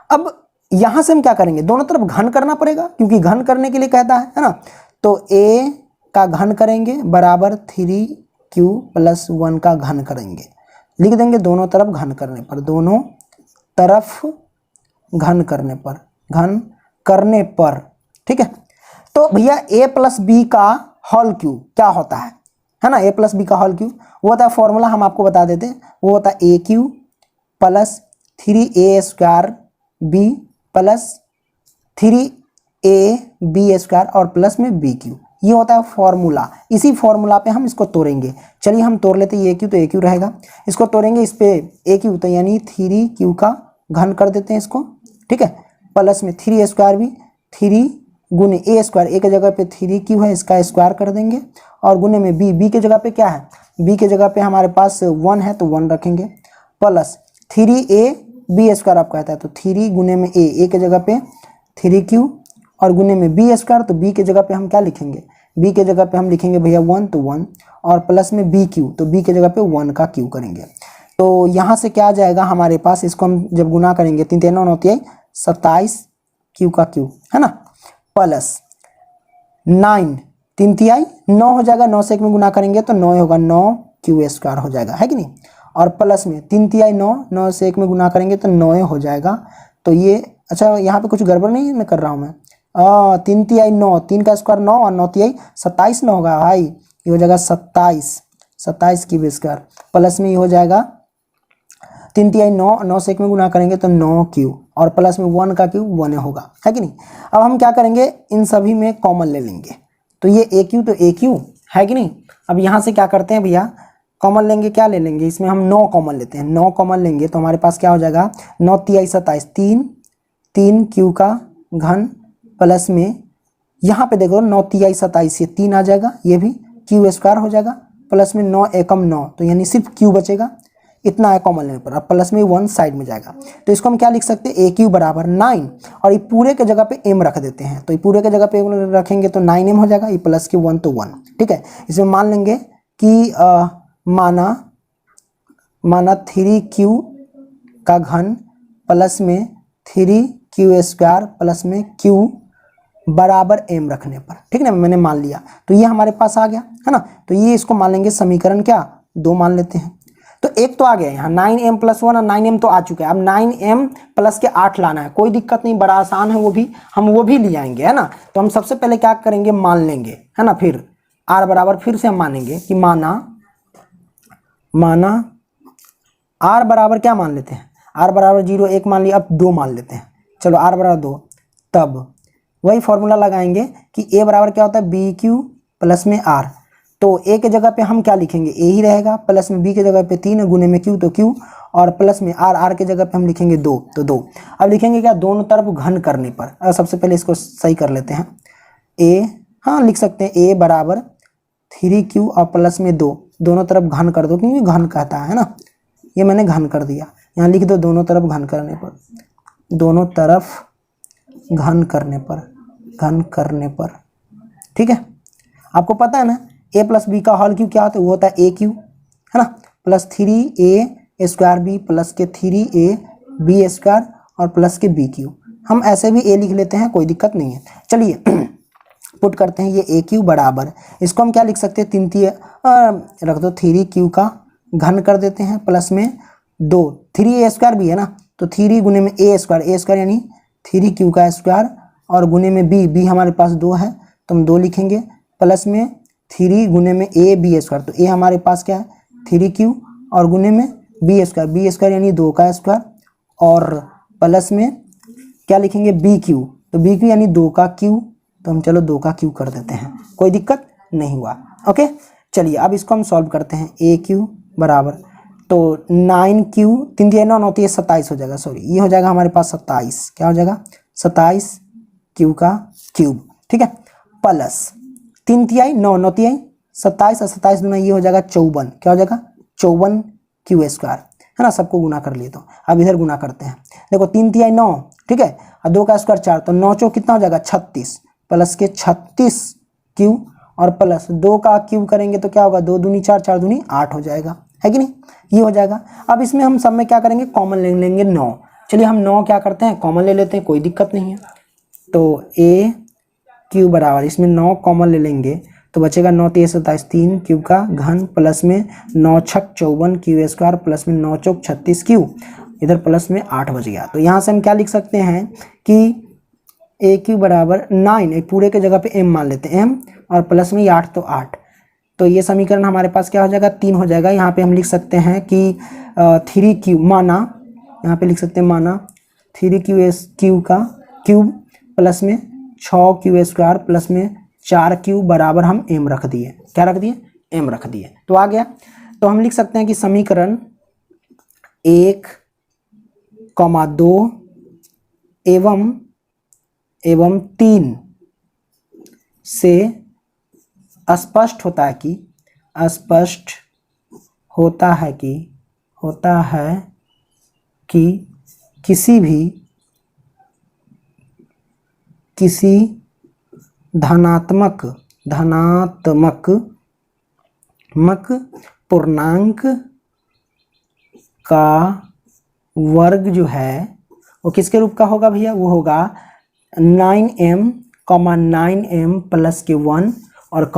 अब यहाँ से हम क्या करेंगे, दोनों तरफ घन करना पड़ेगा, क्योंकि घन करने के लिए कहता है ना। तो a का घन करेंगे बराबर 3q + 1 का घन करेंगे, लिख देंगे दोनों तरफ घन करने पर, दोनों तरफ घन करने पर घन करने पर, ठीक है। तो भैया a प्लस बी का होल क्यूब क्या होता है ना, a प्लस बी का होल क्यूब वो होता है, फॉर्मूला हम आपको बता देते हैं, वो होता है a cube plus 3a square b plus 3a b square और प्लस में b क्यूब, ये होता है फॉर्मूला। इसी फॉर्मूला पे हम इसको तोड़ेंगे। चलिए हम तोड़ लेते हैं, a क्यू तो a क्यू रहेगा, इसको तोड़ेंगे, इस पे a क्यू तो यानी 3q का घन कर देते हैं इसको, ठीक है, प्लस में 3a स्क्वायर भी, 3 गुने a स्क्वायर, एक जगह पे 3q है इसका स्क्वायर कर देंगे, और गुने में b के जगह पे क्या है, b के जगह पे हमारे पास 1 है तो 1 रखेंगे, प्लस 3a b स्क्वायर आपका आता है तो 3 गुने में a के जगह पे 3q और गुने में b स्क्वायर, तो b के जगह पे हम क्या लिखेंगे, b के जगह पे हम लिखेंगे भैया 1 तो 1 और प्लस में b क्यू, तो b के जगह पे 1 का क्यू करेंगे। तो यहाँ से क्या आ जाएगा हमारे पास, इसको हम जब गुना करेंगे 3 3 9 होती है 27 क्यू का क्यू है ना, प्लस 9 3 तिहाई 9 हो जाएगा, 9 से 1 में गुना करेंगे तो 9 होगा, 9 क्यू स्क्वायर हो जाएगा, है कि नहीं, और प्लस में 3 तिहाई 9, 9 से 1 में गुना करेंगे तो 9 हो जाएगा। तो ये अच्छा यहाँ पे कुछ गड़बड़ नहीं मैं कर रहा हूँ मैं, 3 तिहाई 9, 3 का स्क्वायर 9 और 9 तिहाई 27 ना होगा भाई, ये हो जाएगा 27 क्यूब स्क्वायर, प्लस में ये हो जाएगा 3 तिहाई 9, 9 से 1 में गुना करेंगे तो 9 क्यू और प्लस में 1 का क्यूब 1 होगा, है कि नहीं। अब हम क्या करेंगे, इन सभी में कॉमन ले लेंगे, तो ये a क्यू तो a क्यू है कि नहीं। अब यहाँ से क्या करते हैं भैया, कॉमन लेंगे, क्या ले लेंगे, इसमें हम 9 कॉमन लेते हैं, 9 कॉमन लेंगे तो हमारे पास क्या हो जाएगा, 9 तिहाई 27, 3 क्यू का घन प्लस में यहाँ पे देखो 9 तिहाई 27 ये 3 आ जाएगा, ये भी क्यू स्क्वायर हो जाएगा, प्लस में 9 एकम 9 तो यानी सिर्फ क्यू बचेगा, इतना है कॉमन लेने पर। अब प्लस में 1 साइड में जाएगा, तो इसको हम क्या लिख सकते हैं, a क्यू बराबर 9 और ये पूरे के जगह पे m रख देते हैं, तो ये पूरे के जगह पे रखेंगे तो 9m हो जाएगा, ये प्लस के 1 तो 1, ठीक है। इसमें मान लेंगे कि माना 3q का घन प्लस में 3q स्क्वायर प्लस में q बराबर m रखने पर, ठीक है ना, मैंने मान लिया, तो ये हमारे पास आ गया है ना। तो ये इसको मान लेंगे समीकरण क्या 2 मान लेते हैं, तो एक तो आ गया यहाँ 9m प्लस 1 और 9m तो आ चुका है, अब 9m प्लस के 8 लाना है, कोई दिक्कत नहीं, बड़ा आसान है, वो भी हम वो भी ले आएंगे, है ना। तो हम सबसे पहले क्या करेंगे, मान लेंगे, है ना, फिर r बराबर फिर से हम मानेंगे कि माना r बराबर क्या मान लेते हैं, r बराबर 0 1 मान लिया, अब 2 मान लेते हैं, चलो r बराबर 2, तब वही फॉर्मूला लगाएंगे कि a बराबर क्या होता है, बी क्यू प्लस में r, तो a के जगह पे हम क्या लिखेंगे, a ही रहेगा, प्लस में b के जगह पे 3 गुने में q तो q और प्लस में r के जगह पे हम लिखेंगे 2 तो 2। अब लिखेंगे क्या, दोनों तरफ घन करने पर, सबसे पहले इसको सही कर लेते हैं, a हाँ लिख सकते हैं a बराबर 3q और प्लस में 2, दोनों तरफ घन कर दो क्योंकि घन कहता है ना, ये मैंने घन कर दिया, यहाँ लिख दो दोनों तरफ घन करने पर, दोनों तरफ घन करने पर, ठीक है। आपको पता है ना a प्लस बी का होल क्यू क्या होता है, वो होता है a क्यू, है ना, plus 3a square B plus के 3a बी स्क्वायर और प्लस के बी क्यू, हम ऐसे भी a लिख लेते हैं, कोई दिक्कत नहीं है। चलिए पुट करते हैं, ये a क्यू बराबर, इसको हम क्या लिख सकते हैं, 3 रख दो, 3q का घन कर देते हैं प्लस में 2, 3a स्क्वायर भी है ना, तो 3 गुने में a स्क्वायर यानी 3q का स्क्वायर और गुने में b हमारे पास 2 है तो हम 2 लिखेंगे, प्लस में 3 गुने में a b स्क्वायर, तो a हमारे पास क्या है 3q और गुने में b स्क्वायर यानी 2 का स्क्वायर और प्लस में क्या लिखेंगे b क्यू, तो b क्यू यानी 2 का क्यू, तो हम चलो 2 का क्यू कर देते हैं, कोई दिक्कत नहीं हुआ, ओके। चलिए अब इसको हम सॉल्व करते हैं, a क्यू बराबर, तो 9q 3 3 9 होती है 27 हो जाएगा, सॉरी ये हो जाएगा हमारे पास 27, क्या हो जाएगा 27 q का क्यूब, ठीक है, प्लस 3 तिहाई 9 9 तिहाई 27 और 27 दूना ये हो जाएगा 54, क्या हो जाएगा 54 क्यू स्क्वायर, है ना, सबको गुना कर लिए। तो अब इधर गुना करते हैं, देखो 3 तिहाई 9, ठीक है, और 2 का स्क्वायर 4, तो 9 चौक कितना हो जाएगा 36 प्लस के 36 क्यू और प्लस 2 का क्यूब करेंगे तो क्या होगा 2 दूनी 4 4 दूनी 8 हो जाएगा, है कि नहीं, ये हो जाएगा। अब इसमें हम सब में क्या करेंगे, कॉमन ले लेंगे 9, चलिए हम 9 क्या करते हैं, कॉमन ले लेते हैं, कोई दिक्कत नहीं है। तो a क्यूब बराबर, इसमें 9 कॉमन ले लेंगे तो बचेगा 9 3 27, 3 क्यूब का घन प्लस में 9 छक 54 क्यू स्क्वायर प्लस में 9 चौक 36 क्यू, इधर प्लस में 8 बच गया। तो यहाँ से हम क्या लिख सकते हैं कि ए क्यू बराबर 9, पूरे के जगह पे m मान लेते हैं, m और प्लस में 8 तो 8। तो ये समीकरण हमारे पास क्या हो जाएगा, 3 हो जाएगा। यहाँ पे हम लिख सकते हैं कि 3q माना, यहाँ पे लिख सकते हैं माना 3q का क्यूब प्लस में 6q² प्लस में 4q बराबर हम m रख दिए। क्या रख दिए, m रख दिए। तो आ गया। तो हम लिख सकते हैं कि समीकरण 1, 2 एवं 3 से स्पष्ट होता है कि किसी धनात्मक पूर्णांक का वर्ग जो है वो किसके रूप का होगा भैया, वो होगा 9m, 9m प्लस के 1 और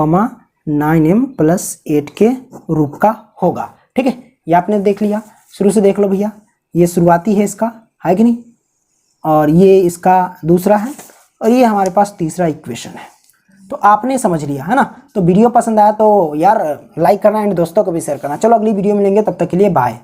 9m प्लस 8 के रूप का होगा। ठीक है, ये आपने देख लिया। शुरू से देख लो भैया, ये शुरुआती है इसका, है कि नहीं, और ये इसका दूसरा है, और ये हमारे पास तीसरा इक्वेशन है। तो आपने समझ लिया है ना। तो वीडियो पसंद आया तो यार लाइक करना एंड दोस्तों को भी शेयर करना। चलो अगली वीडियो में मिलेंगे, तब तक के लिए बाय।